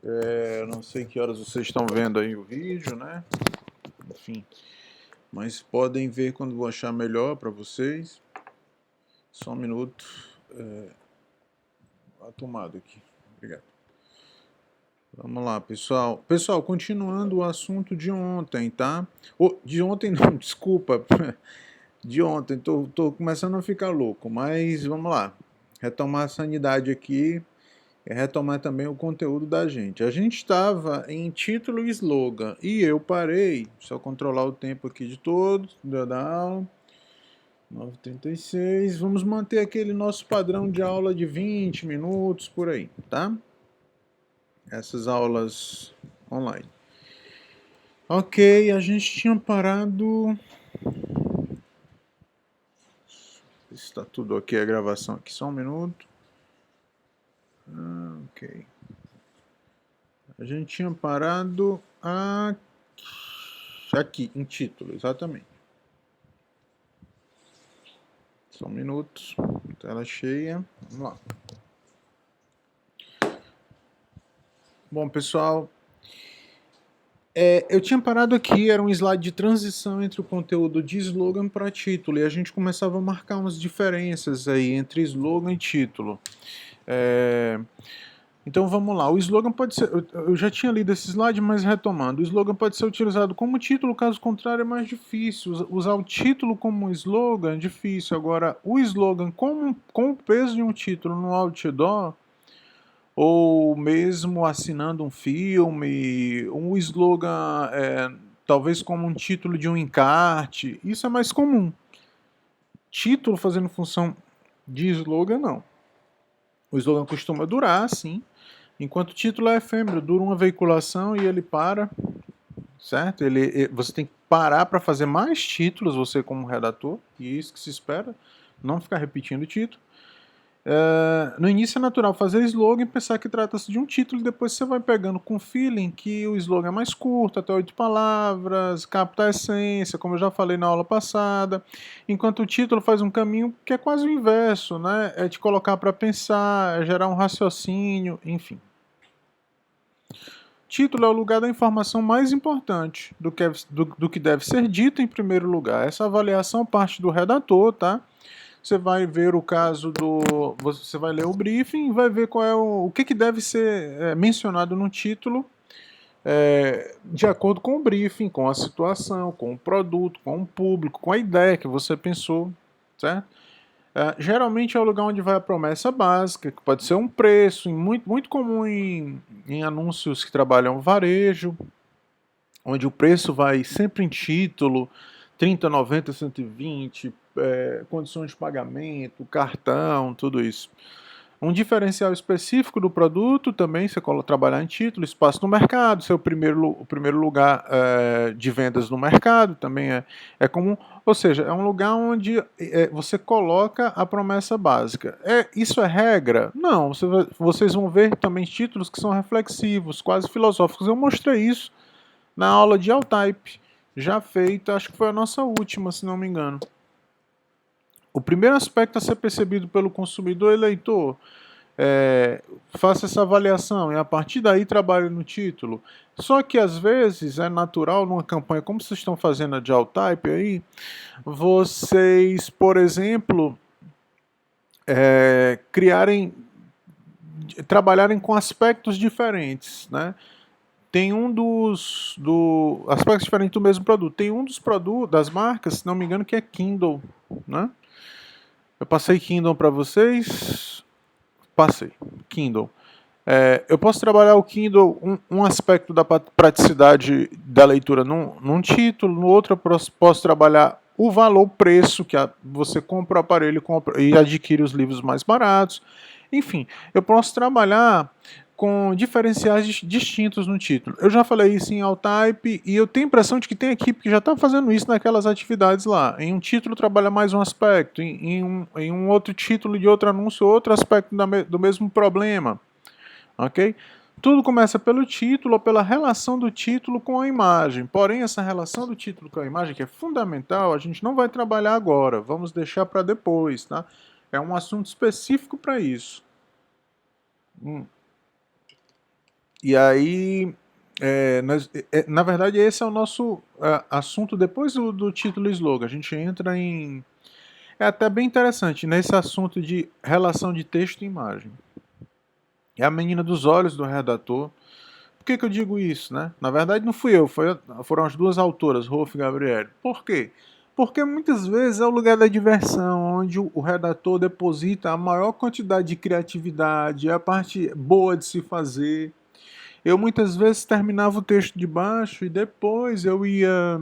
Eu não sei que horas vocês estão vendo aí o vídeo, né? Enfim, mas podem ver quando vou achar melhor para vocês. Só um minuto. A tomada aqui. Obrigado. Vamos lá, pessoal. Pessoal, continuando o assunto de ontem, tá? De ontem não, desculpa. De ontem, tô começando a ficar louco, mas vamos lá. Retomar a sanidade aqui. É retomar também o conteúdo da gente. A gente estava em título e slogan e eu parei, só controlar o tempo aqui de todos, da aula, 9h36, vamos manter aquele nosso padrão de aula de 20 minutos por aí, tá? Essas aulas online. Ok, a gente tinha parado... Está tudo ok a gravação aqui, só um minuto. Ok. A gente tinha parado aqui, em título, exatamente. Só um minuto. Tela cheia. Vamos lá. Bom, pessoal, eu tinha parado aqui, era um slide de transição entre o conteúdo de slogan para título, e a gente começava a marcar umas diferenças aí entre slogan e título. Então vamos lá, o slogan pode ser, eu já tinha lido esse slide, mas retomando, o slogan pode ser utilizado como título, caso contrário é mais difícil. Usar o título como slogan é difícil, agora o slogan com o peso de um título no outdoor, ou mesmo assinando um filme, um slogan talvez como um título de um encarte, isso é mais comum. Título fazendo função de slogan, não. O slogan costuma durar, sim, enquanto o título é efêmero, dura uma veiculação e ele para, certo? Você tem que parar para fazer mais títulos, você como redator, e é isso que se espera, não ficar repetindo o título. No início é natural fazer slogan e pensar que trata-se de um título, e depois você vai pegando com feeling que o slogan é mais curto, até 8 palavras, capta a essência, como eu já falei na aula passada, enquanto o título faz um caminho que é quase o inverso, né? É te colocar para pensar, é gerar um raciocínio, enfim. Título é o lugar da informação mais importante do que deve ser dito em primeiro lugar. Essa avaliação parte do redator, tá? Você vai ver o caso do... Você vai ler o briefing e vai ver qual é o que deve ser mencionado no título de acordo com o briefing, com a situação, com o produto, com o público, com a ideia que você pensou, certo? Geralmente é o lugar onde vai a promessa básica, que pode ser um preço, muito comum em anúncios que trabalham varejo, onde o preço vai sempre em título, 30, 90, 120, condições de pagamento, cartão, tudo isso. Um diferencial específico do produto também, você trabalhar em título, espaço no mercado, ser o primeiro lugar de vendas no mercado, também é comum. Ou seja, é um lugar onde você coloca a promessa básica. Isso é regra? Não, vocês vão ver também títulos que são reflexivos, quase filosóficos. Eu mostrei isso na aula de All-Type, já feita, acho que foi a nossa última, se não me engano. O primeiro aspecto a ser percebido pelo consumidor e leitor, faça essa avaliação e a partir daí trabalhe no título. Só que às vezes é natural numa campanha como vocês estão fazendo a de All-Type aí, vocês, por exemplo, trabalharem com aspectos diferentes, né? Tem aspectos diferentes do mesmo produto. Tem um dos produtos, das marcas, se não me engano, que é Kindle, né? Eu passei Kindle para vocês. Passei. Kindle. Eu posso trabalhar o Kindle, um aspecto da praticidade da leitura num título, no outro eu posso trabalhar o valor, o preço, que você compra o aparelho e adquire os livros mais baratos. Enfim, eu posso trabalhar com diferenciais distintos no título. Eu já falei isso em All-Type e eu tenho a impressão de que tem equipe que já está fazendo isso naquelas atividades lá. Em um título trabalha mais um aspecto, em um outro título de outro anúncio, outro aspecto do mesmo problema. Ok? Tudo começa pelo título ou pela relação do título com a imagem. Porém, essa relação do título com a imagem, que é fundamental, a gente não vai trabalhar agora. Vamos deixar para depois, tá? É um assunto específico para isso. E aí, na verdade, esse é o nosso assunto depois do título e slogan. A gente entra em. É até bem interessante nesse assunto de relação de texto e imagem. É a menina dos olhos do redator. Por que eu digo isso, né? Na verdade, não fui eu, foram as duas autoras, Rolf e Gabriele. Por quê? Porque muitas vezes é o lugar da diversão, onde o redator deposita a maior quantidade de criatividade, é a parte boa de se fazer. Eu muitas vezes terminava o texto de baixo e depois eu ia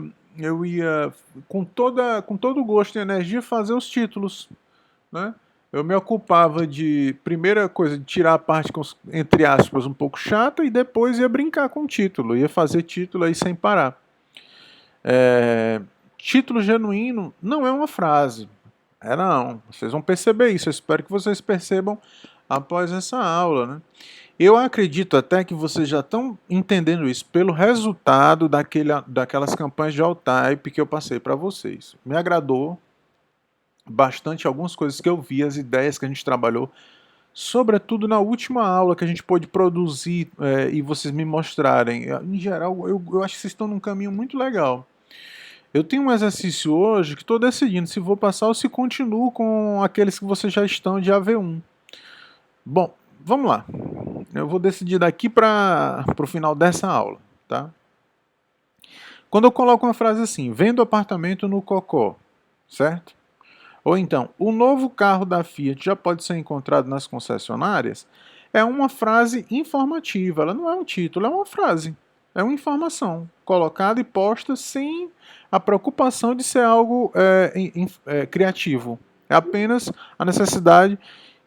com todo o gosto e energia fazer os títulos, né? Eu me ocupava de, primeira coisa, de tirar a parte, entre aspas, um pouco chata e depois ia brincar com o título, ia fazer título aí sem parar. Título genuíno não é uma frase. Não. Vocês vão perceber isso. Eu espero que vocês percebam após essa aula, né? Eu acredito até que vocês já estão entendendo isso pelo resultado daquelas campanhas de all-type que eu passei para vocês. Me agradou bastante algumas coisas que eu vi, as ideias que a gente trabalhou, sobretudo na última aula que a gente pôde produzir e vocês me mostrarem. Em geral, eu acho que vocês estão num caminho muito legal. Eu tenho um exercício hoje que estou decidindo se vou passar ou se continuo com aqueles que vocês já estão de AV1. Bom, vamos lá. Eu vou decidir daqui para o final dessa aula, tá? Quando eu coloco uma frase assim, vendo apartamento no Cocó, certo? Ou então, o novo carro da Fiat já pode ser encontrado nas concessionárias, é uma frase informativa, ela não é um título, é uma frase. É uma informação colocada e posta sem a preocupação de ser algo criativo. É apenas a necessidade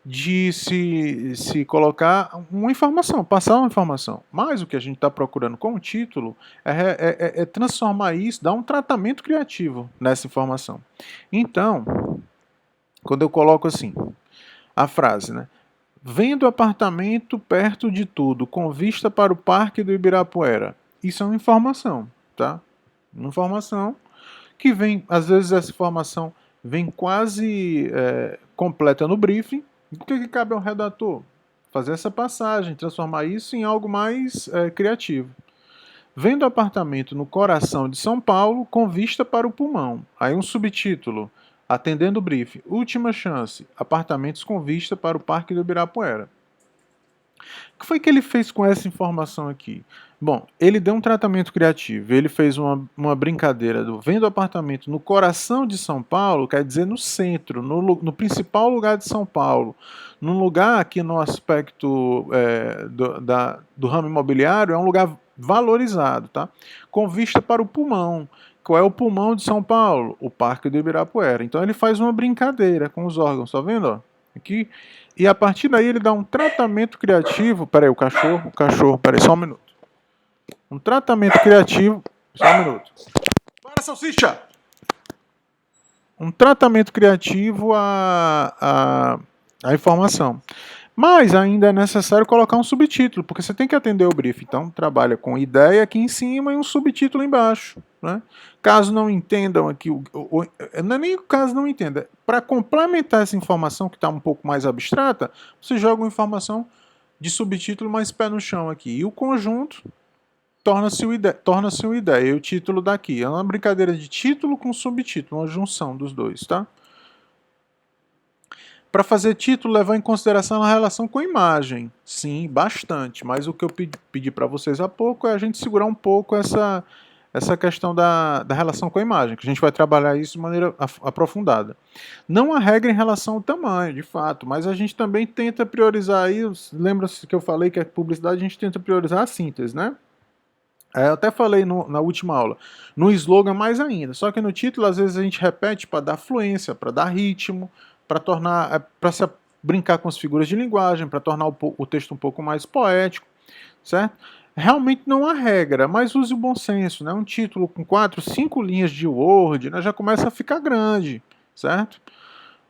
de se colocar uma informação, passar uma informação. Mas o que a gente está procurando com o título é transformar isso, dar um tratamento criativo nessa informação. Então, quando eu coloco assim, a frase, né? Vendo apartamento perto de tudo, com vista para o Parque do Ibirapuera. Isso é uma informação, tá? Uma informação que vem, às vezes essa informação vem quase completa no briefing. O que cabe ao redator? Fazer essa passagem, transformar isso em algo mais criativo. Vendo apartamento no coração de São Paulo, com vista para o pulmão. Aí um subtítulo, atendendo o brief. Última chance, apartamentos com vista para o Parque do Ibirapuera. O que foi que ele fez com essa informação aqui? Bom, ele deu um tratamento criativo, ele fez uma brincadeira do vendo apartamento no coração de São Paulo, quer dizer no centro, no principal lugar de São Paulo, num lugar que no aspecto do ramo imobiliário é um lugar valorizado, tá? Com vista para o pulmão. Qual é o pulmão de São Paulo? O Parque do Ibirapuera. Então ele faz uma brincadeira com os órgãos, tá vendo? Ó? Aqui. E a partir daí ele dá um tratamento criativo. Peraí, o cachorro, peraí, só um minuto. Um tratamento criativo. Só um minuto. Para, salsicha! Um tratamento criativo à informação. Mas ainda é necessário colocar um subtítulo, porque você tem que atender o brief. Então, trabalha com ideia aqui em cima e um subtítulo embaixo. Né? Caso não entendam aqui, não é nem o caso não entenda. Para complementar essa informação que está um pouco mais abstrata, você joga uma informação de subtítulo mais pé no chão aqui. E o conjunto torna-se uma ideia. E o título daqui é uma brincadeira de título com subtítulo, uma junção dos dois, tá? Para fazer título, levar em consideração a relação com a imagem. Sim, bastante. Mas o que eu pedi para vocês há pouco é a gente segurar um pouco essa questão da relação com a imagem, que a gente vai trabalhar isso de maneira aprofundada. Não há regra em relação ao tamanho, de fato, mas a gente também tenta priorizar aí, lembra-se que eu falei que a publicidade a gente tenta priorizar a síntese, né? Eu até falei na última aula, no slogan mais ainda, só que no título às vezes a gente repete para dar fluência, para dar ritmo, para se brincar com as figuras de linguagem, para tornar o texto um pouco mais poético, certo? Realmente não há regra, mas use o bom senso, né? Um título com 4, 5 linhas de Word, né, já começa a ficar grande, certo?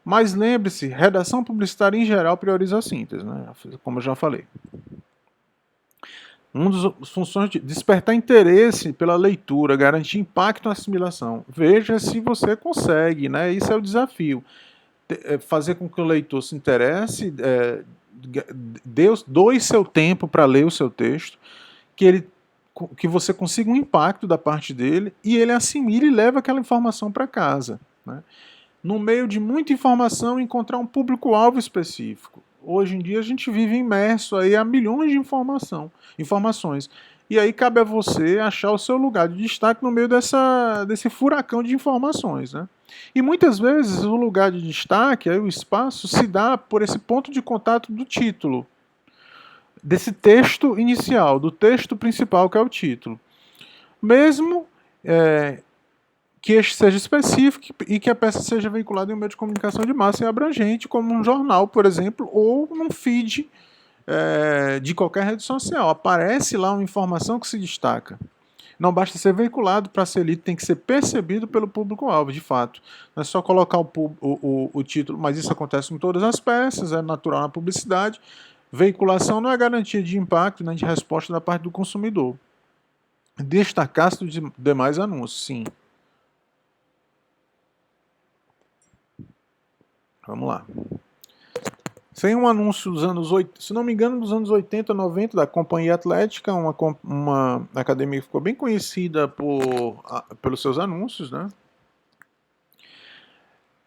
Mas lembre-se, redação publicitária em geral prioriza a síntese, né? Como eu já falei. Uma das funções de despertar interesse pela leitura, garantir impacto na assimilação. Veja se você consegue, né? Isso é o desafio. Fazer com que o leitor se interesse doe seu tempo para ler o seu texto, que você consiga um impacto da parte dele e ele assimile e leve aquela informação para casa, né? No meio de muita informação, encontrar um público-alvo específico. Hoje em dia a gente vive imerso aí a milhões de informações. E aí cabe a você achar o seu lugar de destaque no meio desse furacão de informações, né? E muitas vezes o lugar de destaque, aí o espaço, se dá por esse ponto de contato do título, desse texto inicial, do texto principal que é o título. Mesmo que este seja específico e que a peça seja veiculada em um meio de comunicação de massa e abrangente, como um jornal, por exemplo, ou num feed de qualquer rede social. Aparece lá uma informação que se destaca. Não basta ser veiculado para ser lido, tem que ser percebido pelo público-alvo, de fato. Não é só colocar o título, mas isso acontece com todas as peças, é natural na publicidade. Veiculação não é garantia de impacto nem de resposta da parte do consumidor. Destacar-se dos demais anúncios, sim. Vamos lá. Tem um anúncio dos anos 80, se não me engano, dos anos 80, 90, da Companhia Atlética, uma academia que ficou bem conhecida pelos seus anúncios, né?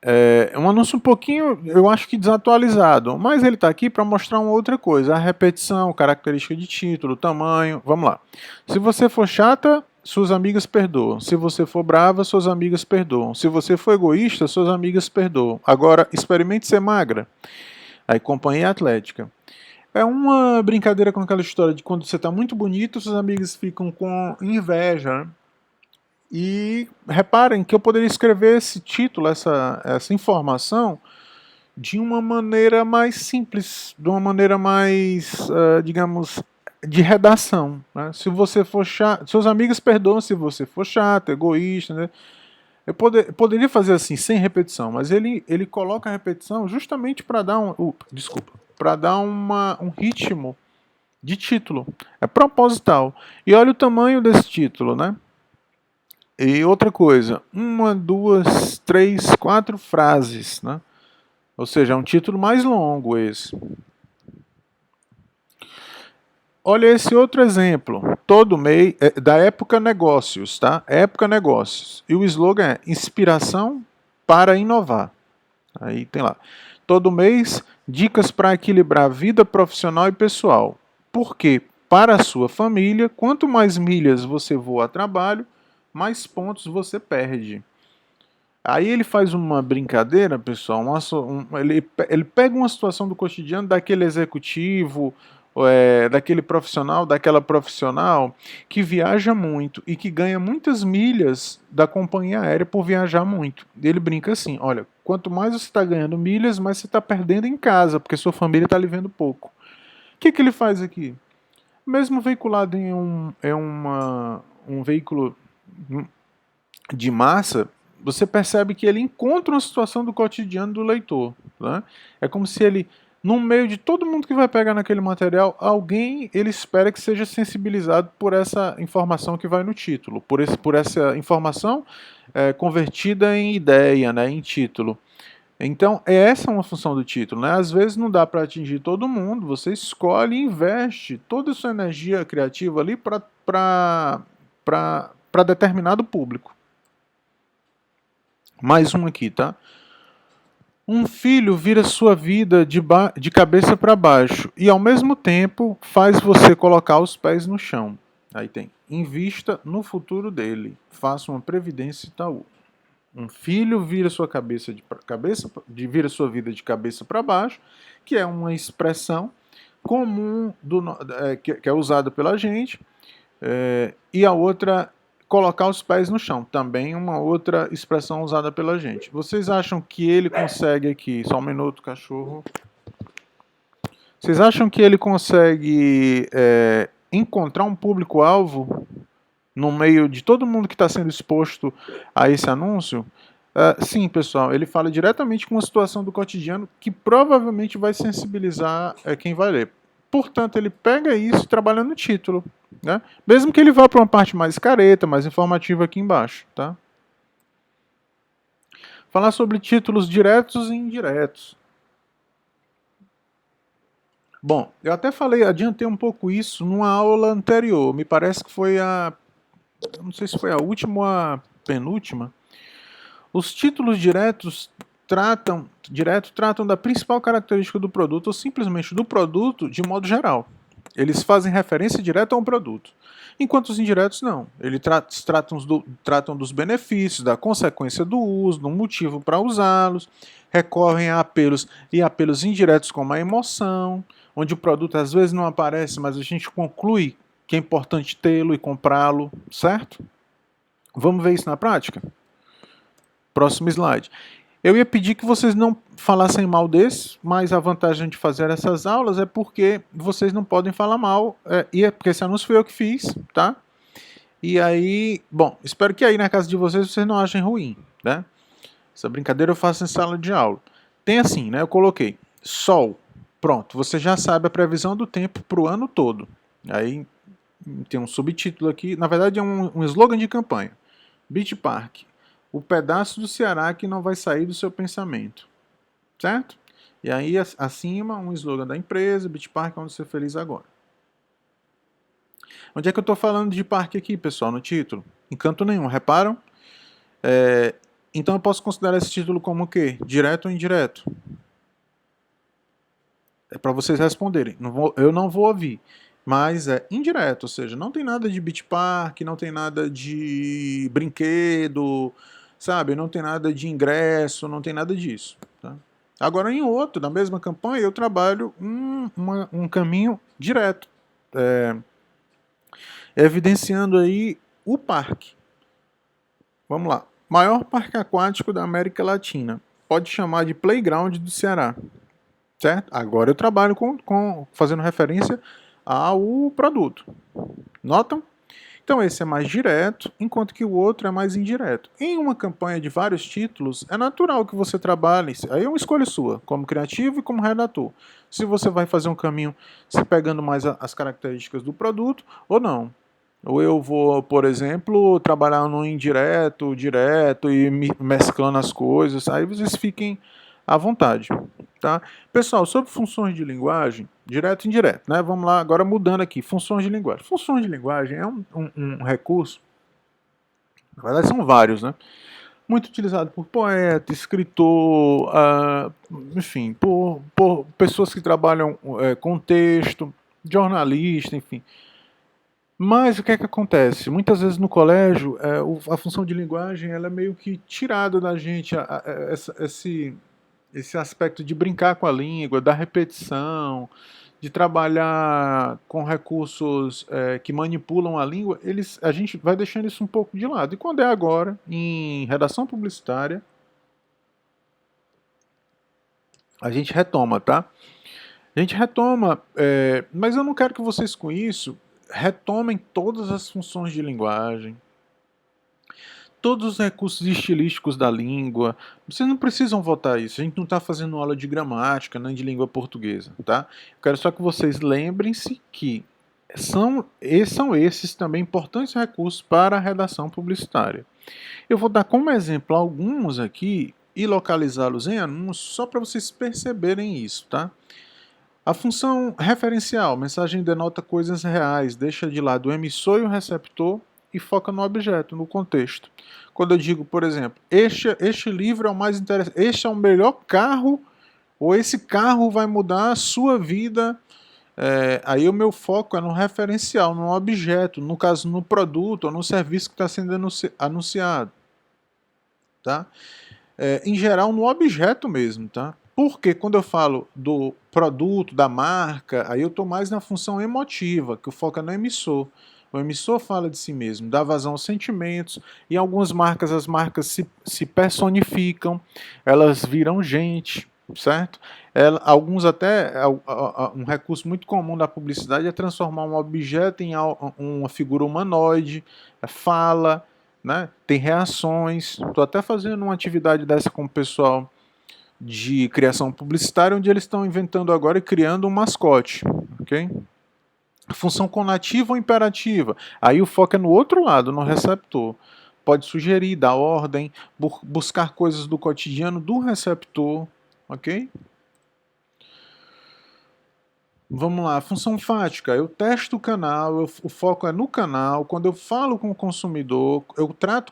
É um anúncio um pouquinho, eu acho que desatualizado, mas ele está aqui para mostrar uma outra coisa, a repetição, característica de título, tamanho. Vamos lá. Se você for chata, suas amigas perdoam. Se você for brava, suas amigas perdoam. Se você for egoísta, suas amigas perdoam. Agora, experimente ser magra. Aí, Companhia Atlética. É uma brincadeira com aquela história de quando você está muito bonito, suas amigas ficam com inveja, né? E reparem que eu poderia escrever esse título, essa informação, de uma maneira mais simples, de uma maneira mais, digamos, de redação, né? Se você for chato, seus amigos perdoam se você for chato, egoísta, né? Eu poderia fazer assim, sem repetição, mas ele coloca a repetição justamente para dar para dar um ritmo de título. É proposital. E olha o tamanho desse título, né? E outra coisa, uma, duas, três, quatro frases, né? Ou seja, é um título mais longo esse. Olha esse outro exemplo, todo mês, da Época Negócios, tá? Época Negócios. E o slogan é Inspiração para Inovar. Aí tem lá. Todo mês, dicas para equilibrar vida profissional e pessoal. Porque, para a sua família, quanto mais milhas você voa a trabalho, mais pontos você perde. Aí ele faz uma brincadeira, pessoal, ele pega uma situação do cotidiano daquele executivo, daquele profissional, daquela profissional que viaja muito e que ganha muitas milhas da companhia aérea por viajar muito. Ele brinca assim, olha, quanto mais você está ganhando milhas, mais você está perdendo em casa, porque sua família está lhe vendo pouco. O que ele faz aqui? Mesmo veiculado em um veículo de massa, você percebe que ele encontra uma situação do cotidiano do leitor, né? É como se ele, no meio de todo mundo que vai pegar naquele material, alguém ele espera que seja sensibilizado por essa informação que vai no título, por essa informação convertida em ideia, né, em título. Então, essa é uma função do título, né? Às vezes não dá para atingir todo mundo, você escolhe e investe toda a sua energia criativa ali para determinado público. Mais um aqui, tá? Um filho vira sua vida de cabeça para baixo e ao mesmo tempo faz você colocar os pés no chão. Aí tem, invista no futuro dele, faça uma previdência Itaú. Um filho vira vira sua vida de cabeça para baixo, que é uma expressão comum que é usada pela gente, e a outra colocar os pés no chão, também uma outra expressão usada pela gente. Vocês acham que ele consegue aqui, só um minuto, cachorro. Vocês acham que ele consegue encontrar um público-alvo no meio de todo mundo que está sendo exposto a esse anúncio? Sim, pessoal, ele fala diretamente com uma situação do cotidiano que provavelmente vai sensibilizar quem vai ler. Portanto, ele pega isso e trabalha no título, né? Mesmo que ele vá para uma parte mais careta, mais informativa aqui embaixo, tá? Falar sobre títulos diretos e indiretos. Bom, eu até falei, adiantei um pouco isso numa aula anterior. Me parece que foi não sei se foi a última ou a penúltima. Os títulos tratam da principal característica do produto ou simplesmente do produto de modo geral. Eles fazem referência direta a um produto. Enquanto os indiretos não. Eles tratam dos benefícios, da consequência do uso, do motivo para usá-los, recorrem a apelos e apelos indiretos como a emoção, onde o produto às vezes não aparece, mas a gente conclui que é importante tê-lo e comprá-lo, certo? Vamos ver isso na prática? Próximo slide. Eu ia pedir que vocês não falassem mal desse, mas a vantagem de fazer essas aulas é porque vocês não podem falar mal, porque esse anúncio foi eu que fiz, tá? E aí, bom, espero que aí na casa de vocês não achem ruim, né? Essa brincadeira eu faço em sala de aula. Tem assim, né? Eu coloquei sol. Pronto, você já sabe a previsão do tempo para o ano todo. Aí tem um subtítulo aqui, na verdade é um slogan de campanha. Beach Park, o pedaço do Ceará que não vai sair do seu pensamento. Certo? E aí acima um slogan da empresa, Beach Park, onde ser feliz agora. Onde é que eu estou falando de parque aqui, pessoal, no título? Em canto nenhum, reparam? Então eu posso considerar esse título como o quê? Direto ou indireto? É para vocês responderem. Eu não vou ouvir. Mas é indireto, ou seja, não tem nada de beach park, não tem nada de brinquedo, sabe? Não tem nada de ingresso, não tem nada disso. Tá? Agora, em outro, na mesma campanha, eu trabalho um caminho direto, evidenciando aí o parque. Vamos lá. Maior parque aquático da América Latina. Pode chamar de Playground do Ceará. Certo? Agora eu trabalho fazendo referência ao produto. Notam? Então esse é mais direto, enquanto que o outro é mais indireto. Em uma campanha de vários títulos, é natural que você trabalhe, aí é uma escolha sua, como criativo e como redator. Se você vai fazer um caminho se pegando mais as características do produto ou não. Ou eu vou, por exemplo, trabalhar no indireto, direto e mesclando as coisas, aí vocês fiquem à vontade. Tá? Pessoal, sobre funções de linguagem, direto e indireto, né? Vamos lá, agora mudando aqui, funções de linguagem. Funções de linguagem é um recurso, na verdade são vários, né? Muito utilizado por poeta, escritor, enfim, por pessoas que trabalham com texto, jornalista, enfim. Mas o que é que acontece? Muitas vezes no colégio, a função de linguagem ela é meio que tirada da gente, esse aspecto de brincar com a língua, da repetição, de trabalhar com recursos que manipulam a língua, a gente vai deixando isso um pouco de lado. E quando é agora, em redação publicitária, a gente retoma, tá? A gente retoma, mas eu não quero que vocês com isso retomem todas as funções de linguagem, todos os recursos estilísticos da língua. Vocês não precisam votar isso. A gente não está fazendo aula de gramática nem de língua portuguesa, tá? Eu quero só que vocês lembrem-se que são esses também importantes recursos para a redação publicitária. Eu vou dar como exemplo alguns aqui e localizá-los em anúncios só para vocês perceberem isso, tá? A função referencial, mensagem denota coisas reais, deixa de lado o emissor e o receptor e foca no objeto, no contexto. Quando eu digo, por exemplo, este livro é o mais interessante, este é o melhor carro, ou esse carro vai mudar a sua vida, aí o meu foco é no referencial, no objeto, no caso no produto ou no serviço que está sendo anunciado. Tá? Em geral no objeto mesmo, tá? Porque quando eu falo do produto, da marca, aí eu estou mais na função emotiva, que o foco é no emissor. O emissor fala de si mesmo, dá vazão aos sentimentos. Em algumas marcas, as marcas se personificam, elas viram gente, certo? Alguns até, um recurso muito comum da publicidade é transformar um objeto em uma figura humanoide, fala, né? Tem reações. Estou até fazendo uma atividade dessa com o pessoal de criação publicitária, onde eles estão inventando agora e criando um mascote, ok? Função conativa ou imperativa. Aí o foco é no outro lado, no receptor. Pode sugerir, dar ordem, buscar coisas do cotidiano do receptor, ok? Vamos lá, função fática. Eu testo o canal, o foco é no canal. Quando eu falo com o consumidor, eu trato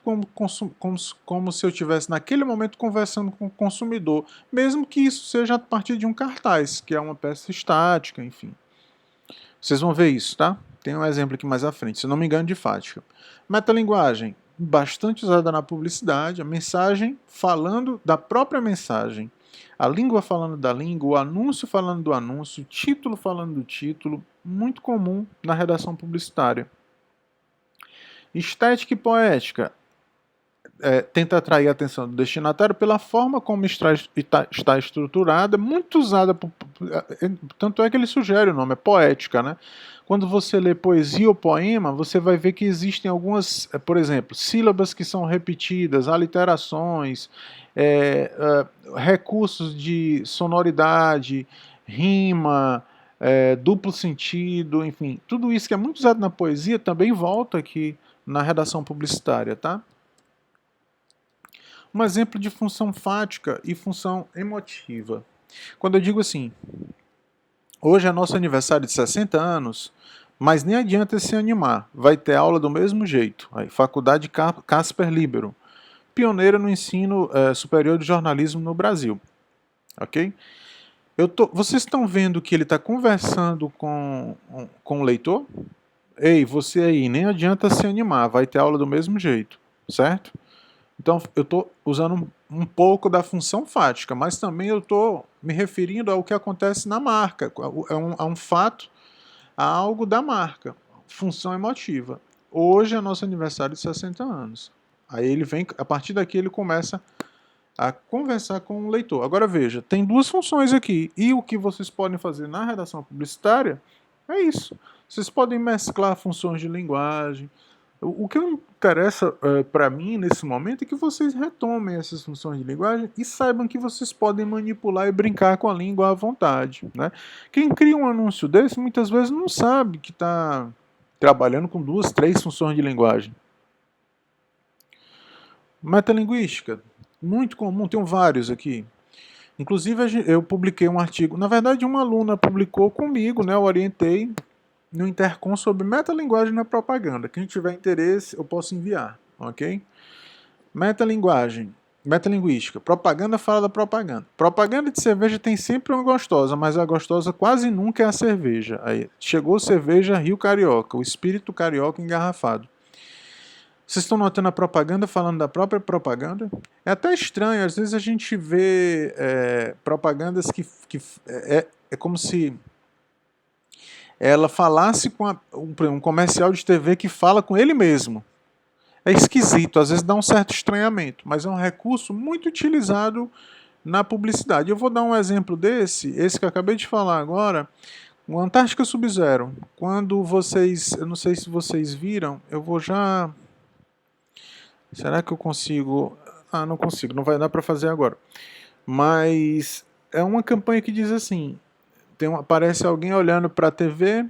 como se eu estivesse naquele momento conversando com o consumidor, mesmo que isso seja a partir de um cartaz, que é uma peça estática, enfim. Vocês vão ver isso, tá? Tem um exemplo aqui mais à frente, se não me engano, de fática. Metalinguagem, bastante usada na publicidade, a mensagem falando da própria mensagem. A língua falando da língua, o anúncio falando do anúncio, o título falando do título, muito comum na redação publicitária. Estética e poética. Tenta atrair a atenção do destinatário pela forma como está estruturada, muito usada, tanto é que ele sugere o nome, é poética, né? Quando você lê poesia ou poema, você vai ver que existem algumas, por exemplo, sílabas que são repetidas, aliterações, recursos de sonoridade, rima, duplo sentido, enfim, tudo isso que é muito usado na poesia também volta aqui na redação publicitária, tá? Um exemplo de função fática e função emotiva. Quando eu digo assim, hoje é nosso aniversário de 60 anos, mas nem adianta se animar, vai ter aula do mesmo jeito. Aí, Faculdade Casper Libero, pioneira no ensino superior de jornalismo no Brasil. Ok? Vocês estão vendo que ele está conversando com o leitor? Ei, você aí, nem adianta se animar, vai ter aula do mesmo jeito, certo? Então, eu estou usando um pouco da função fática, mas também eu estou me referindo ao que acontece na marca, a um fato, a algo da marca, função emotiva. Hoje é nosso aniversário de 60 anos. Aí ele vem, a partir daqui ele começa a conversar com o leitor. Agora veja, tem duas funções aqui, e o que vocês podem fazer na redação publicitária é isso. Vocês podem mesclar funções de linguagem. O que interessa para mim nesse momento é que vocês retomem essas funções de linguagem e saibam que vocês podem manipular e brincar com a língua à vontade. Né? Quem cria um anúncio desse muitas vezes não sabe que está trabalhando com duas, três funções de linguagem. Metalinguística, muito comum, tenho vários aqui. Inclusive eu publiquei um artigo, na verdade uma aluna publicou comigo, né, eu orientei no Intercom sobre metalinguagem na propaganda. Quem tiver interesse, eu posso enviar, ok? Metalinguagem, metalinguística. Propaganda fala da propaganda. Propaganda de cerveja tem sempre uma gostosa, mas a gostosa quase nunca é a cerveja. Aí, chegou cerveja Rio Carioca, o espírito carioca engarrafado. Vocês estão notando a propaganda falando da própria propaganda? É até estranho, às vezes a gente vê propagandas que é como se ela falasse com um comercial de TV que fala com ele mesmo. É esquisito, às vezes dá um certo estranhamento, mas é um recurso muito utilizado na publicidade. Eu vou dar um exemplo esse que eu acabei de falar agora, o Antártica Sub-Zero. Quando vocês, eu não sei se vocês viram, eu vou já... Será que eu consigo? Ah, não consigo, não vai dar para fazer agora. Mas é uma campanha que diz assim, aparece alguém olhando para a TV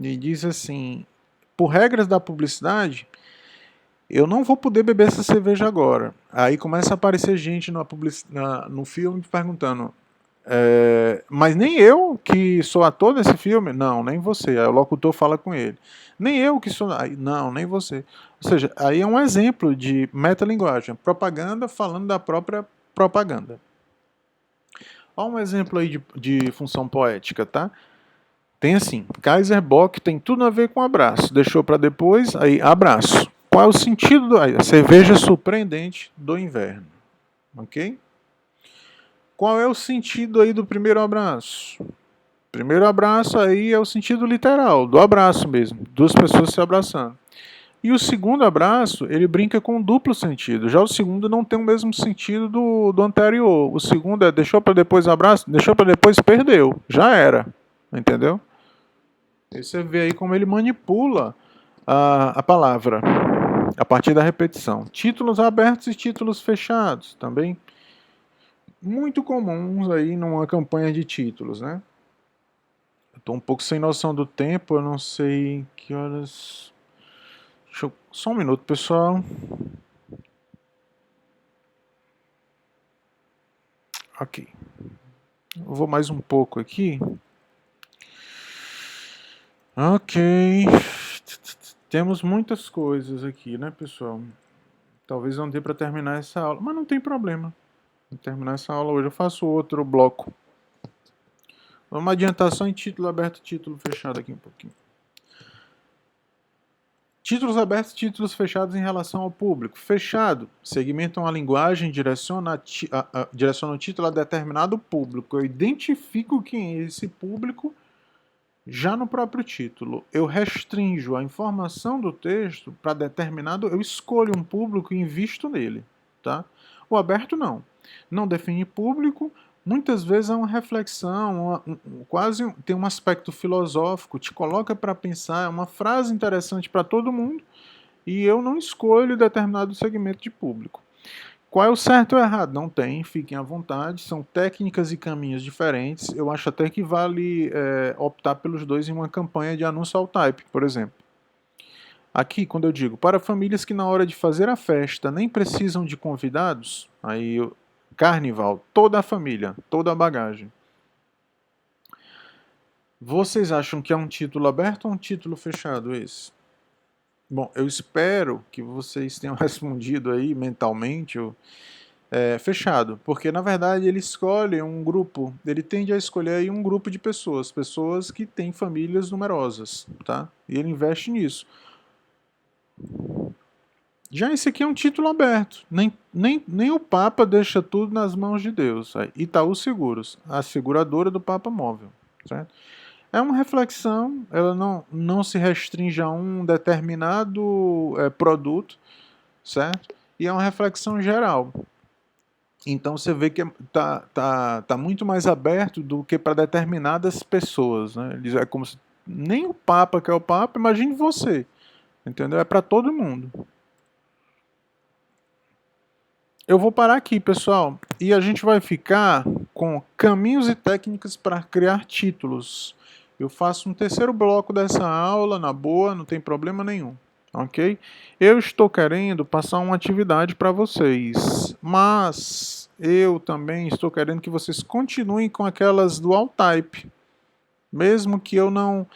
e diz assim, por regras da publicidade, eu não vou poder beber essa cerveja agora. Aí começa a aparecer gente no filme perguntando, mas nem eu que sou ator desse filme? Não, nem você. Aí o locutor fala com ele. Nem eu que sou... Não, nem você. Ou seja, aí é um exemplo de metalinguagem. Propaganda falando da própria propaganda. Olha um exemplo aí de função poética, tá? Tem assim, Kaiser Bock tem tudo a ver com abraço. Deixou para depois, aí abraço. Qual é o sentido a cerveja surpreendente do inverno? Ok? Qual é o sentido aí do primeiro abraço? Primeiro abraço aí é o sentido literal, do abraço mesmo, duas pessoas se abraçando. E o segundo abraço, ele brinca com um duplo sentido. Já o segundo não tem o mesmo sentido do anterior. O segundo é deixou para depois abraço, deixou para depois perdeu. Já era. Entendeu? E você vê aí como ele manipula a palavra a partir da repetição. Títulos abertos e títulos fechados também muito comuns aí numa campanha de títulos, né? Eu tô um pouco sem noção do tempo, eu não sei que horas. Só um minuto, pessoal. Ok. Eu vou mais um pouco aqui. Ok. Temos muitas coisas aqui, né, pessoal? Talvez não dê para terminar essa aula, mas não tem problema. Vou terminar essa aula hoje, eu faço outro bloco. Vamos adiantar só em título aberto e título fechado aqui um pouquinho. Títulos abertos e títulos fechados em relação ao público. Fechado, segmentam a linguagem, direciona o título a determinado público. Eu identifico quem é esse público já no próprio título. Eu restringo a informação do texto para determinado... Eu escolho um público e invisto nele. Tá? O aberto não. Não define público. Muitas vezes é uma reflexão, quase tem um aspecto filosófico, te coloca para pensar, é uma frase interessante para todo mundo e eu não escolho determinado segmento de público. Qual é o certo ou errado? Não tem, fiquem à vontade, são técnicas e caminhos diferentes. Eu acho até que vale optar pelos dois em uma campanha de anúncio ao type, por exemplo. Aqui, quando eu digo, para famílias que na hora de fazer a festa nem precisam de convidados, aí Carnival, toda a família, toda a bagagem. Vocês acham que é um título aberto ou um título fechado esse? Bom, eu espero que vocês tenham respondido aí mentalmente fechado, porque na verdade ele escolhe um grupo, ele tende a escolher aí um grupo de pessoas, pessoas que têm famílias numerosas, tá? E ele investe nisso. Já esse aqui é um título aberto. Nem o Papa deixa tudo nas mãos de Deus. Itaú Seguros, a seguradora do Papa Móvel. Certo? É uma reflexão, ela não se restringe a um determinado produto, certo? E é uma reflexão geral. Então você vê que tá muito mais aberto do que para determinadas pessoas. Né? É como se nem o Papa que é o Papa, imagine você. Entendeu? É para todo mundo. Eu vou parar aqui, pessoal, e a gente vai ficar com caminhos e técnicas para criar títulos. Eu faço um terceiro bloco dessa aula, na boa, não tem problema nenhum, ok? Eu estou querendo passar uma atividade para vocês, mas eu também estou querendo que vocês continuem com aquelas dual type, mesmo que eu não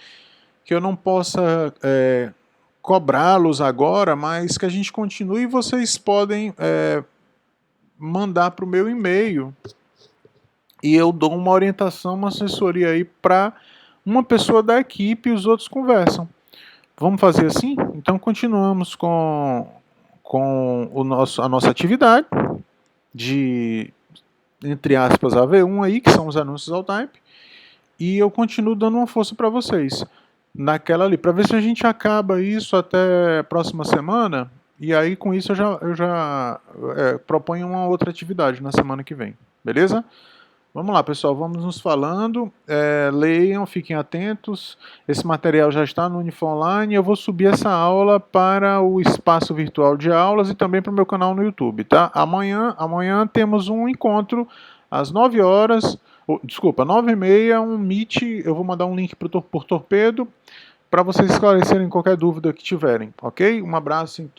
possa cobrá-los agora, mas que a gente continue e vocês podem mandar para o meu e-mail e eu dou uma orientação, uma assessoria aí para uma pessoa da equipe e os outros conversam. Vamos fazer assim? Então continuamos com a nossa atividade de, entre aspas, AV1 aí, que são os anúncios ao type, e eu continuo dando uma força para vocês naquela ali, para ver se a gente acaba isso até a próxima semana. E aí, com isso, eu já proponho uma outra atividade na semana que vem. Beleza? Vamos lá, pessoal. Vamos nos falando. Leiam, fiquem atentos. Esse material já está no Unifonline. Eu vou subir essa aula para o espaço virtual de aulas e também para o meu canal no YouTube, tá? Amanhã temos um encontro às 9 horas. Desculpa, 9h30, um Meet. Eu vou mandar um link por torpedo para vocês esclarecerem qualquer dúvida que tiverem, ok? Um abraço.